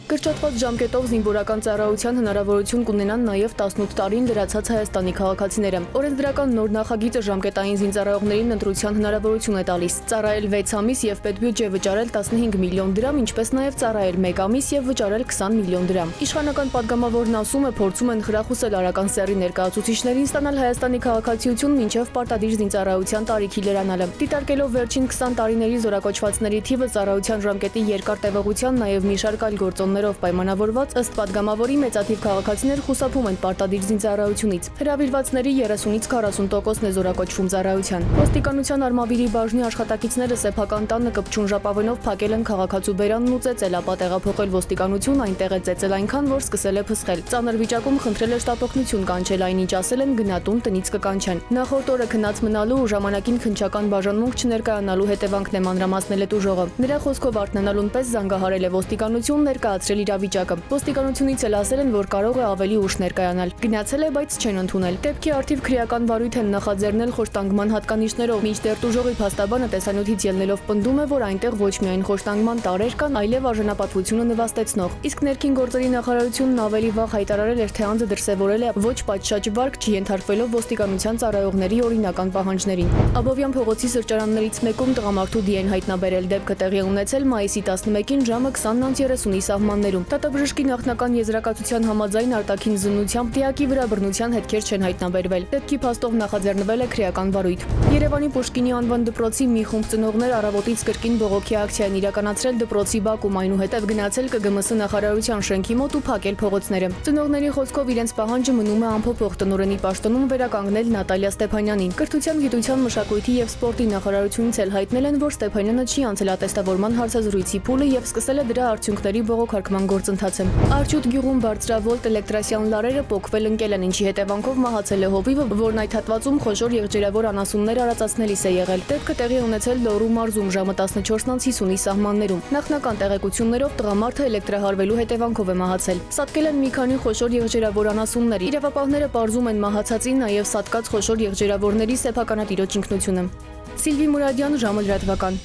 Կրճատված ժամկետով զինվորական ծառայության հնարավորություն կունենան նաև 18 տարին լրացած Հայաստանի քաղաքացիները։ Օրենսդրական նոր նախագիծը ժամկետային զինծառայողներին ընտրության հնարավորություն է տալիս։ Ծառայել 6 ամիս եւ պետբյուջե վճարել 15 միլիոն դրամ, ինչպես նաև ծառայել 1 ամիս եւ վճարել 20 միլիոն դրամ։ Իշխանական падգամավորն ասում է, փորձում են խրախուսել արական սեռի ներկայացուցիչներին ստանալ Հայաստանի քաղաքացիություն մինչև պարտադիր զինծառայության տարիքի լրանալը։ Դիտարկելով վերջին 20 տարիների զորակոչվածների թիվը, ծառայության ժամկետի երկար տևողության, նաև մի շարք այլ գործոններով պայմանավորված, ըստ падգամավորի մեծաթիվ քաղաքացիներ խուսափում են պարտադիր զինծառայությունից։ Հրավիրվածների 30-ից 40%-ն է զորակոչվում ծառայության։ Ոստիկանության Արմավիրի բաժնի աշխատակիցները սեփական տանը կպչուն ժապավենով փակել են քաղաքացու բերանն ու ծեծել, ապա տեղափոխել ոստիկանություն, այնտեղ է ծեծել այնքան, որ սկսել է փսխել։ Ծանր վիճակում խնդրել է շտապօգնություն կանչել, այնինչ ասել են գնատուն տնից կկանչեն։ Նախորդ օրը քնած մնալու ու ժամանակին քննչական բաժանմունք չներկայանալու հետևանքն է մանրամասնել է տուժողը։ Նրա խոսքով արթնանալուն պես զանգահարել է ոստիկանություն, ներկայացրել իրավիճակը։ Ոստիկանությունից էլ ասել են, որ կարող է ավելի ուշ ներկայանալ։ Գնացել է, բայց չեն ընդունել։ Դեպքի առթիվ քրեական վարույթ են նախաձեռնել խոշտանգման հատկանիշներով, մինչդեռ տուժողի փաստաբանը տեսանյութից ելնելով պնդում է, որ այնտեղ ոչ միայն խոշտանգման տարրեր կան, այլև արժանապատվությունը նվաստեցնող։ Իսկ ներքին գործերի նախարարությունն ավելի վաղ հայտարարել էր, թե անձը դրսևորել է ոչ պատշաճ վարք, չենթարկվելով ոստիկանության ծառայողների օրինական պահանջներին։ Աբովյան փողոցի սրճարաններից մեկում տղամարդու դի են հայտնաբերել։ Դեպքը տեղի է ունեցել մայիսի 11-ին ժամը 20:30-ի սահմաններում։ Տատաբժշկի նախնական եզրակացության համաձայն արտաքին զննությամբ դիակի վրա բռնության հետքեր չեն հայտնաբերվել։ Դեպքի փաստով նախաձեռնվել է քրեական վարույթ։ Երևանի Պուշկինի անվան դպրոցի մի խումբ ծնողներ առավոտից կրկին բողոքի ակցիա են իրականացրել դպրոցի բակում, այնուհետև գնացել ԿԳՄՍ նախարարության շենքի մոտ ու փակել փողոցները։ Ծնողների խոսքով իրենց պահանջը մնում է անփոփոխ, տնօրենի պաշտոնում վերականգնել Նատալիա Ստեփանյանին։ Կրթության, գիտության, մշակույթի եւ սպորտի նախարարությունից էլ հայտնել են, որ Ստեփանյանը չի անցել ատեստավորման հարցազրույցի փուլը եւ սկսել է դրա արդյունքների բողոքարկման գործընթացը։ Արջուտ գյուղում բարձրավոլտ էլեկտրասյան լարերը պոկվել ընկել են, ինչի հետևանքով մահացել է հովիվը, որն այդ հատվածում խոշոր եղջերավոր անասուններ արածացնելիս է եղել։ Դեպքը տեղի ունեցել Լոռու մարզում ժամը 14:50-ի սահմաններում։ Նախնական տեղեկություններով տղամարդը էլեկտրահարվելու հետևանքով է մահացել։ Սատկել են մի քանի խոշոր եղջերավոր անասուններ։ Իրավապահները պարզում են մահացածի նաև սատկած խոշոր եղջերավորների սեփականատիրոջ ինքնությունը։ Սիլվի Մուրադյան, ժամը լրատվական։